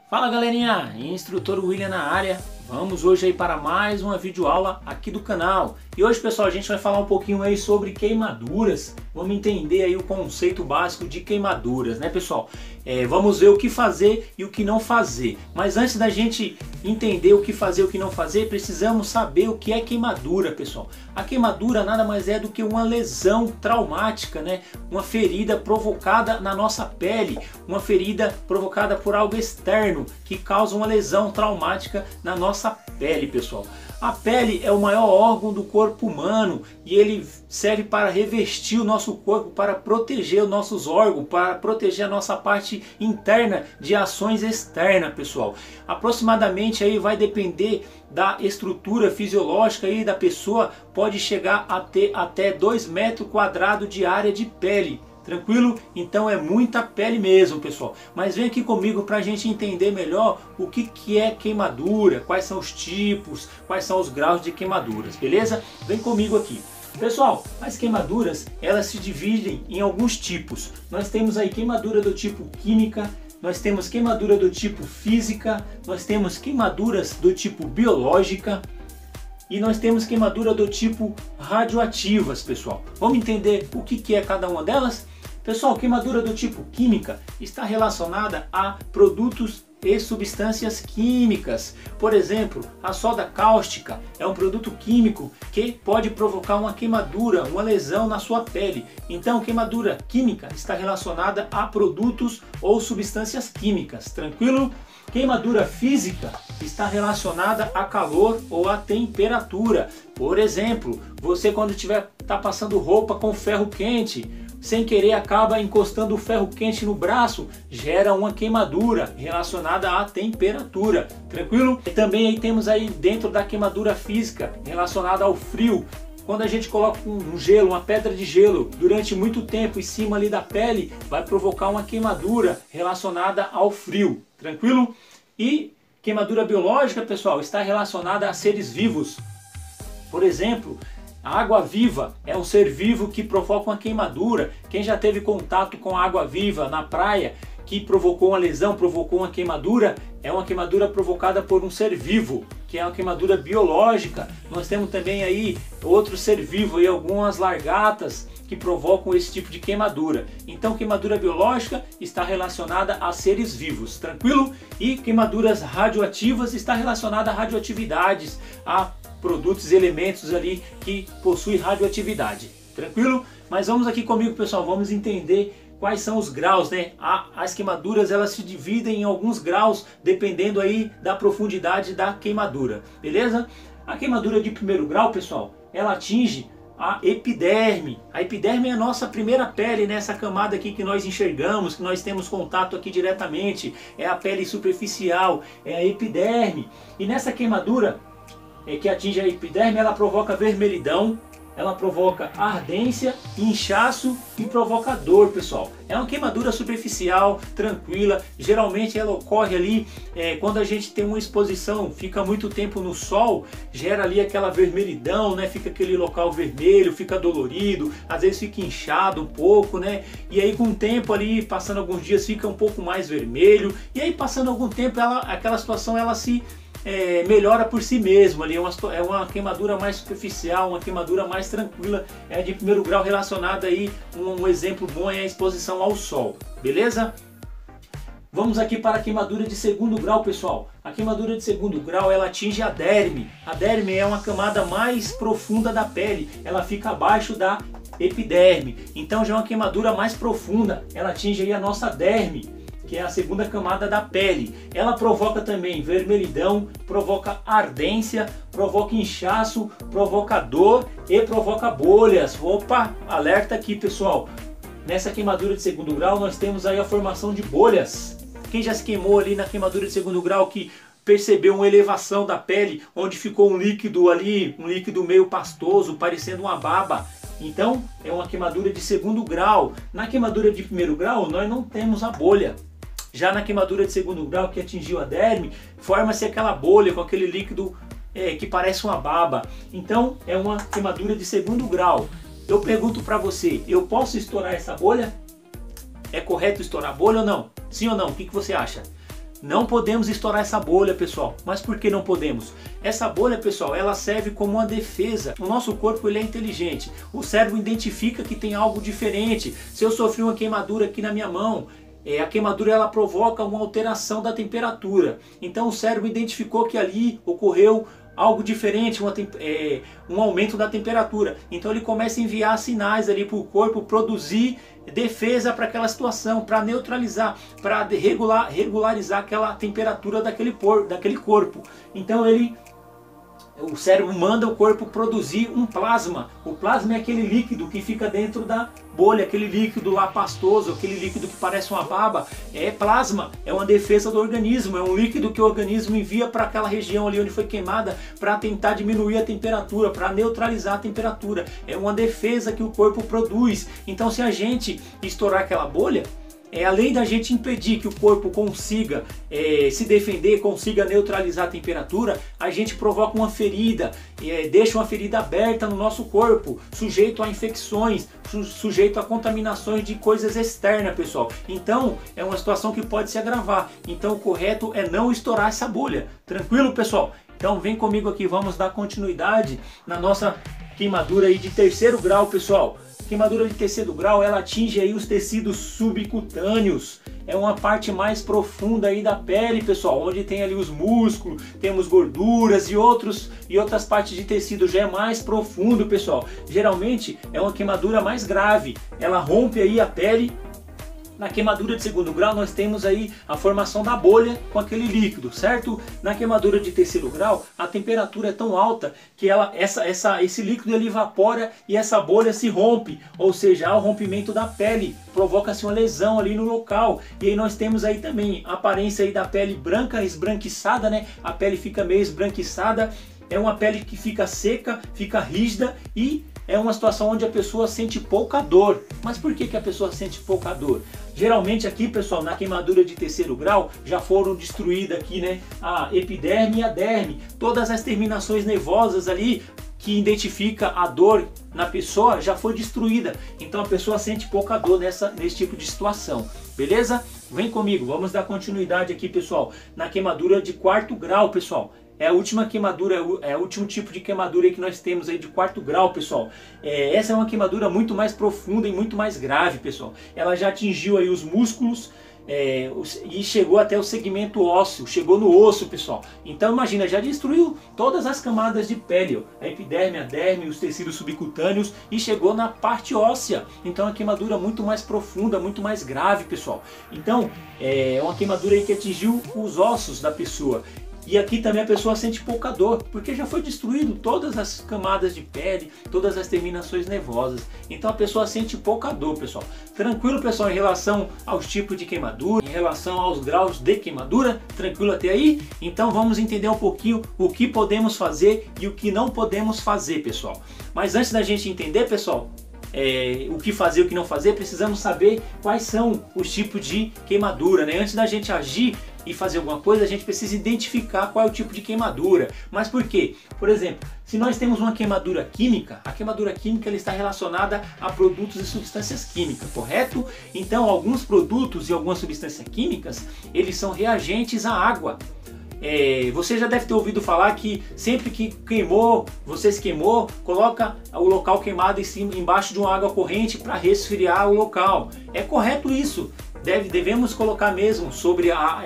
Fala galerinha, instrutor William na área. Vamos hoje aí para mais uma videoaula aqui do canal. E hoje, pessoal, a gente vai falar um pouquinho aí sobre queimaduras. Vamos entender aí o conceito básico de queimaduras, né, pessoal? Vamos ver o que fazer e o que não fazer. Mas antes da gente entender o que fazer e o que não fazer, precisamos saber o que é queimadura, pessoal. A queimadura nada mais é do que uma lesão traumática, né? Uma ferida provocada na nossa pele, uma ferida provocada por algo externo que causa uma lesão traumática na nossa pele, pessoal. A pele é o maior órgão do corpo humano e ele serve para revestir o nosso corpo, para proteger os nossos órgãos, para proteger a nossa parte interna de ações externas, pessoal. Aproximadamente aí vai depender da estrutura fisiológica aí da pessoa, pode chegar a ter até 2 metros quadrados de área de pele. Tranquilo? Então é muita pele mesmo, pessoal. Mas vem aqui comigo para a gente entender melhor o que é queimadura, quais são os tipos, quais são os graus de queimaduras, beleza? Vem comigo aqui. Pessoal, as queimaduras, elas se dividem em alguns tipos. Nós temos aí queimadura do tipo química, nós temos queimadura do tipo física, nós temos queimaduras do tipo biológica, e nós temos queimadura do tipo radioativas, pessoal. Vamos entender o que é cada uma delas? Pessoal, queimadura do tipo química está relacionada a produtos e substâncias químicas. Por exemplo, a soda cáustica é um produto químico que pode provocar uma queimadura, uma lesão na sua pele. Então, queimadura química está relacionada a produtos ou substâncias químicas. Tranquilo? Queimadura física está relacionada a calor ou a temperatura. Por exemplo, você quando tá passando roupa com ferro quente, sem querer acaba encostando o ferro quente no braço, gera uma queimadura relacionada à temperatura. Tranquilo? E também aí temos aí dentro da queimadura física relacionada ao frio. Quando a gente coloca um gelo, uma pedra de gelo durante muito tempo em cima ali da pele, vai provocar uma queimadura relacionada ao frio. Tranquilo? E queimadura biológica, pessoal, está relacionada a seres vivos. Por exemplo, a água viva é um ser vivo que provoca uma queimadura. Quem já teve contato com água viva na praia, que provocou uma lesão, provocou uma queimadura, é uma queimadura provocada por um ser vivo, que é uma queimadura biológica. Nós temos também aí outro ser vivo, e algumas largatas que provocam esse tipo de queimadura. Então, queimadura biológica está relacionada a seres vivos, tranquilo? E queimaduras radioativas está relacionada a radioatividades, a produtos e elementos ali que possuem radioatividade, tranquilo? Mas vamos aqui comigo, pessoal, vamos entender quais são os graus, né? As queimaduras, elas se dividem em alguns graus dependendo aí da profundidade da queimadura, beleza? A queimadura de primeiro grau, pessoal, ela atinge a epiderme. A epiderme é a nossa primeira pele, né? Essa camada aqui que nós enxergamos, que nós temos contato aqui diretamente, é a pele superficial, é a epiderme. E nessa queimadura que atinge a epiderme, ela provoca vermelhidão, ela provoca ardência, inchaço e provoca dor, pessoal. É uma queimadura superficial, tranquila. Geralmente ela ocorre ali quando a gente tem uma exposição, fica muito tempo no sol, gera ali aquela vermelhidão, né? Fica aquele local vermelho, fica dolorido, às vezes fica inchado um pouco, né? E aí com o tempo ali, passando alguns dias, fica um pouco mais vermelho. E aí passando algum tempo, aquela situação ela se melhora por si mesmo ali, é uma queimadura mais superficial, uma queimadura mais tranquila, é de primeiro grau relacionada aí, um exemplo bom é a exposição ao sol, beleza? Vamos aqui para a queimadura de segundo grau, pessoal. A queimadura de segundo grau, ela atinge a derme. A derme é uma camada mais profunda da pele, ela fica abaixo da epiderme, então já é uma queimadura mais profunda, ela atinge aí a nossa derme, que é a segunda camada da pele. Ela provoca também vermelhidão, provoca ardência, provoca inchaço, provoca dor e provoca bolhas. Opa, alerta aqui, pessoal. Nessa queimadura de segundo grau nós temos aí a formação de bolhas. Quem já se queimou ali na queimadura de segundo grau que percebeu uma elevação da pele, onde ficou um líquido ali, um líquido meio pastoso, parecendo uma baba. Então é uma queimadura de segundo grau. Na queimadura de primeiro grau nós não temos a bolha. Já na queimadura de segundo grau, que atingiu a derme, forma-se aquela bolha com aquele líquido que parece uma baba. Então é uma queimadura de segundo grau. Eu pergunto para você, eu posso estourar essa bolha? É correto estourar a bolha ou não? Sim ou não? O que você acha? Não podemos estourar essa bolha, pessoal. Mas por que não podemos? Essa bolha, pessoal, ela serve como uma defesa. O nosso corpo ele é inteligente. O cérebro identifica que tem algo diferente. Se eu sofri uma queimadura aqui na minha mão, a queimadura ela provoca uma alteração da temperatura. Então o cérebro identificou que ali ocorreu algo diferente, um aumento da temperatura. Então ele começa a enviar sinais ali para o corpo produzir defesa para aquela situação, para neutralizar, para regularizar aquela temperatura daquele corpo. Então o cérebro manda o corpo produzir um plasma. O plasma é aquele líquido que fica dentro da bolha, aquele líquido lá pastoso, aquele líquido que parece uma baba. É plasma, é uma defesa do organismo, é um líquido que o organismo envia para aquela região ali onde foi queimada para tentar diminuir a temperatura, para neutralizar a temperatura. É uma defesa que o corpo produz. Então se a gente estourar aquela bolha, além da gente impedir que o corpo consiga se defender, consiga neutralizar a temperatura, a gente provoca uma ferida, deixa uma ferida aberta no nosso corpo, sujeito a infecções, sujeito a contaminações de coisas externas, pessoal. Então é uma situação que pode se agravar. Então o correto é não estourar essa bolha. Tranquilo, pessoal? Então vem comigo aqui, vamos dar continuidade na nossa queimadura aí de 3º grau, pessoal. Queimadura de 3º grau, ela atinge aí os tecidos subcutâneos. É uma parte mais profunda aí da pele, pessoal, onde tem ali os músculos, temos gorduras e outras partes de tecido. Já é mais profundo, pessoal. Geralmente é uma queimadura mais grave. Ela rompe aí a pele. Na queimadura de 2º grau nós temos aí a formação da bolha com aquele líquido, certo? Na queimadura de 3º grau a temperatura é tão alta que esse líquido ele evapora e essa bolha se rompe, ou seja, há o rompimento da pele, provoca-se uma lesão ali no local. E aí nós temos aí também a aparência aí da pele branca, esbranquiçada, né? A pele fica meio esbranquiçada, é uma pele que fica seca, fica rígida e é uma situação onde a pessoa sente pouca dor. Mas por que a pessoa sente pouca dor? Geralmente aqui, pessoal, na queimadura de 3º grau, já foram destruídas aqui, né, a epiderme e a derme. Todas as terminações nervosas ali que identifica a dor na pessoa já foi destruída. Então a pessoa sente pouca dor nesse tipo de situação. Beleza? Vem comigo, vamos dar continuidade aqui, pessoal, na queimadura de 4º grau, pessoal. É a última queimadura, é o último tipo de queimadura que nós temos aí de 4º grau, pessoal. Essa é uma queimadura muito mais profunda e muito mais grave, pessoal. Ela já atingiu aí os músculos e chegou até o segmento ósseo, chegou no osso, pessoal. Então imagina, já destruiu todas as camadas de pele, ó, a epiderme, a derme, os tecidos subcutâneos e chegou na parte óssea. Então é uma queimadura muito mais profunda, muito mais grave, pessoal. Então é uma queimadura aí que atingiu os ossos da pessoa. E aqui também a pessoa sente pouca dor, porque já foi destruído todas as camadas de pele, todas as terminações nervosas. Então a pessoa sente pouca dor, pessoal. Tranquilo, pessoal, em relação aos tipos de queimadura, em relação aos graus de queimadura? Tranquilo até aí? Então vamos entender um pouquinho o que podemos fazer e o que não podemos fazer, pessoal. Mas antes da gente entender, pessoal, o que fazer e o que não fazer, precisamos saber quais são os tipos de queimadura, né? Antes da gente agir e fazer alguma coisa, a gente precisa identificar qual é o tipo de queimadura. Mas por quê? Por exemplo, se nós temos uma queimadura química, a queimadura química ela está relacionada a produtos e substâncias químicas, correto? Então alguns produtos e algumas substâncias químicas, eles são reagentes à água. Você já deve ter ouvido falar que sempre que você se queimou, coloca o local queimado embaixo de uma água corrente para resfriar o local. É correto isso. Devemos colocar mesmo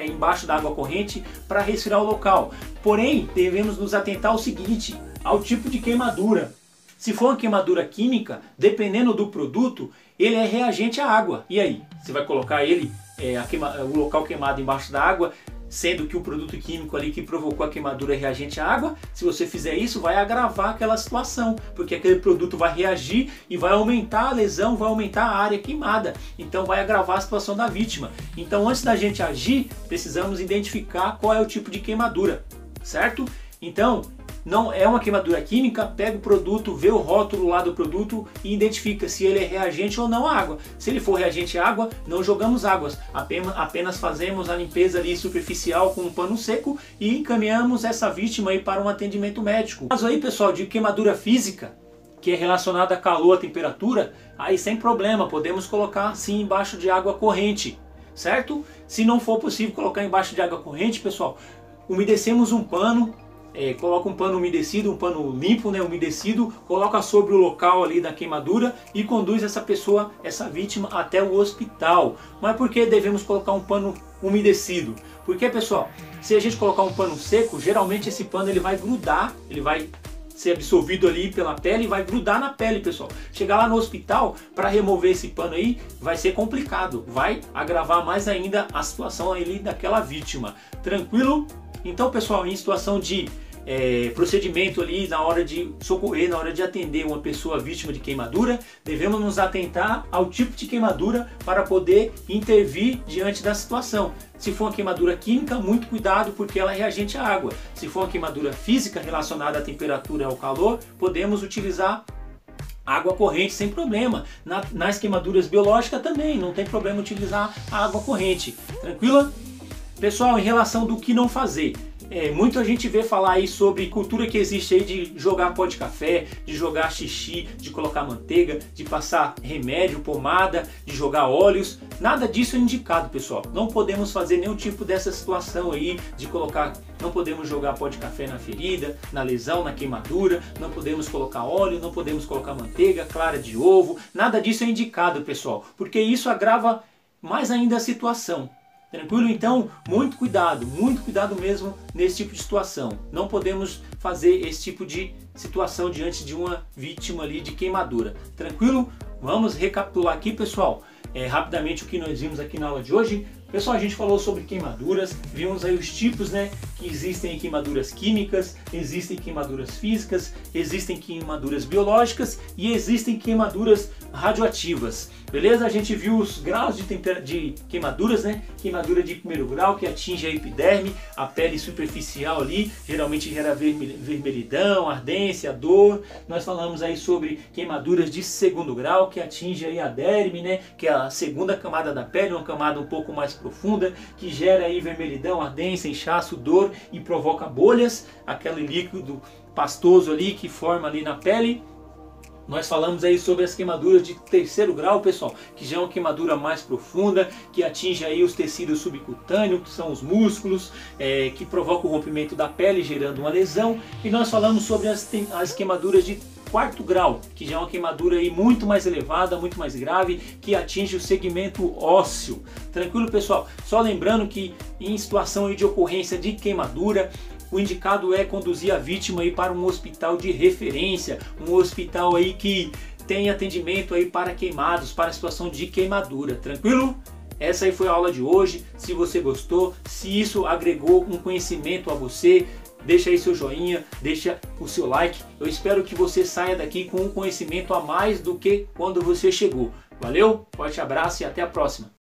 embaixo da água corrente para resfriar o local. Porém, devemos nos atentar ao seguinte, ao tipo de queimadura. Se for uma queimadura química, dependendo do produto, ele é reagente à água. E aí? Você vai colocar o local queimado embaixo da água, sendo que o produto químico ali que provocou a queimadura é reagente à água? Se você fizer isso, vai agravar aquela situação, porque aquele produto vai reagir e vai aumentar a lesão, vai aumentar a área queimada, então vai agravar a situação da vítima. Então antes da gente agir, precisamos identificar qual é o tipo de queimadura, certo? Então, não é uma queimadura química, pega o produto, vê o rótulo lá do produto e identifica se ele é reagente ou não à água. Se ele for reagente à água, não jogamos águas, apenas fazemos a limpeza ali superficial com um pano seco e encaminhamos essa vítima aí para um atendimento médico. Caso aí, pessoal, de queimadura física, que é relacionada a calor, a temperatura, aí sem problema, podemos colocar sim embaixo de água corrente, certo? Se não for possível colocar embaixo de água corrente, pessoal, umedecemos um pano, coloca um pano umedecido, um pano limpo, né, umedecido, coloca sobre o local ali da queimadura e conduz essa pessoa, essa vítima, até o hospital. Mas por que devemos colocar um pano umedecido? Porque, pessoal, se a gente colocar um pano seco, geralmente esse pano ele vai grudar, ele vai ser absorvido ali pela pele e vai grudar na pele, pessoal. Chegar lá no hospital para remover esse pano aí vai ser complicado, vai agravar mais ainda a situação ali daquela vítima. Tranquilo? Então, pessoal, em situação de procedimento ali na hora de socorrer, na hora de atender uma pessoa vítima de queimadura, devemos nos atentar ao tipo de queimadura para poder intervir diante da situação. Se for uma queimadura química, muito cuidado porque ela é reagente à água. Se for uma queimadura física relacionada à temperatura e ao calor, podemos utilizar água corrente sem problema. Nas queimaduras biológicas também, não tem problema utilizar a água corrente. Tranquila? Pessoal, em relação do que não fazer. Muita gente vê falar aí sobre cultura que existe aí de jogar pó de café, de jogar xixi, de colocar manteiga, de passar remédio, pomada, de jogar óleos. Nada disso é indicado, pessoal. Não podemos fazer nenhum tipo dessa situação aí de colocar, não podemos jogar pó de café na ferida, na lesão, na queimadura, não podemos colocar óleo, não podemos colocar manteiga, clara de ovo. Nada disso é indicado, pessoal, porque isso agrava mais ainda a situação. Tranquilo? Então, muito cuidado mesmo nesse tipo de situação. Não podemos fazer esse tipo de situação diante de uma vítima ali de queimadura. Tranquilo? Vamos recapitular aqui, pessoal, rapidamente o que nós vimos aqui na aula de hoje. Pessoal, a gente falou sobre queimaduras, vimos aí os tipos, né, que existem queimaduras químicas, existem queimaduras físicas, existem queimaduras biológicas e existem queimaduras radioativas. Beleza? A gente viu os graus de queimaduras, né? Queimadura de primeiro grau que atinge a epiderme, a pele superficial ali, geralmente gera vermelhidão, ardência, dor. Nós falamos aí sobre queimaduras de segundo grau que atinge aí a derme, né? Que é a segunda camada da pele, uma camada um pouco mais profunda, que gera aí vermelhidão, ardência, inchaço, dor e provoca bolhas, aquele líquido pastoso ali que forma ali na pele. Nós falamos aí sobre as queimaduras de terceiro grau, pessoal, que já é uma queimadura mais profunda, que atinge aí os tecidos subcutâneos, que são os músculos, que provoca o rompimento da pele, gerando uma lesão. E nós falamos sobre as queimaduras de quarto grau, que já é uma queimadura aí muito mais elevada, muito mais grave, que atinge o segmento ósseo. Tranquilo, pessoal? Só lembrando que em situação aí de ocorrência de queimadura, o indicado é conduzir a vítima aí para um hospital de referência, um hospital aí que tem atendimento aí para queimados, para a situação de queimadura. Tranquilo? Essa aí foi a aula de hoje. Se você gostou, se isso agregou um conhecimento a você, deixa aí seu joinha, deixa o seu like. Eu espero que você saia daqui com um conhecimento a mais do que quando você chegou. Valeu, forte abraço e até a próxima.